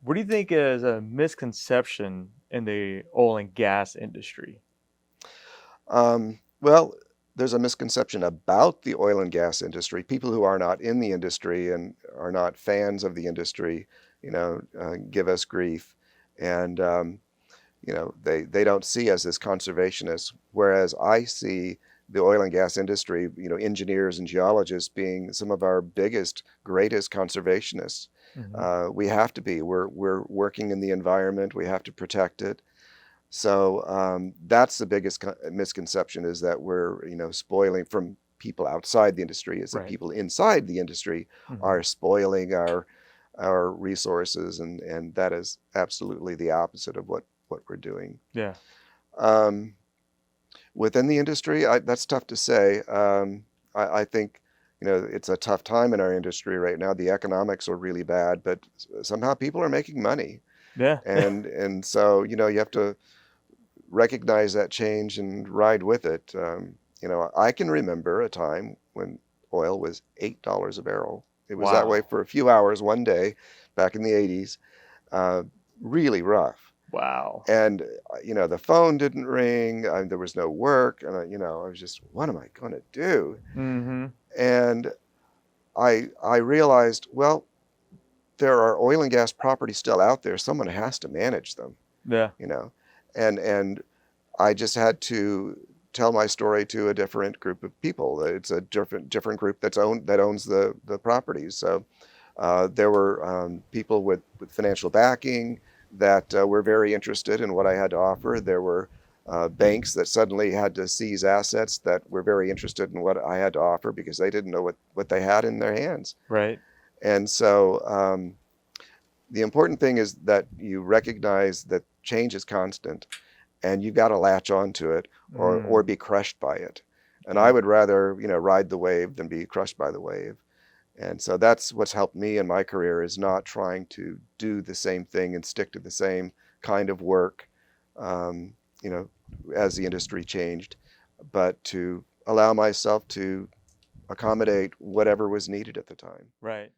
What do you think is a misconception in the oil and gas industry? Well, there's a misconception about the oil and gas industry. People who are not in the industry and are not fans of the industry, give us grief, and they don't see us as conservationists. Whereas I see the oil and gas industry, engineers and geologists being some of our biggest, greatest conservationists. Hmm. We have to be. We're working in the environment. We have to protect it. So that's the biggest misconception is that we're, spoiling from people outside the industry is that Right. people inside the industry Hmm. are spoiling our resources, and that is absolutely the opposite of what we're doing. Yeah. Um, Within the industry, that's tough to say. I think, it's a tough time in our industry right now. The economics are really bad, but somehow people are making money. Yeah. And so, you have to recognize that change and ride with it. I can remember a time when oil was $8 a barrel. It was that way Wow. for a few hours one day back in the 80s. Uh, Really rough. Wow. And, the phone didn't ring. There was no work. And, I was just, what am I going to do? Hmm. And I realized, well, there are oil and gas properties still out there. Someone has to manage them, Yeah. you know, and I just had to tell my story to a different group of people. It's a different group that owns the properties. So there were people with financial backing that were very interested in what I had to offer. There were banks that suddenly had to seize assets that were very interested in what I had to offer because they didn't know what they had in their hands. Right. And so the important thing is that you recognize that change is constant and you've got to latch onto it or Mm. be crushed by it. And I Yeah. would rather, ride the wave than be crushed by the wave. And so that's what's helped me in my career is not trying to do the same thing and stick to the same kind of work, um, you know, as the industry changed, but to allow myself to accommodate whatever was needed at the time. Right.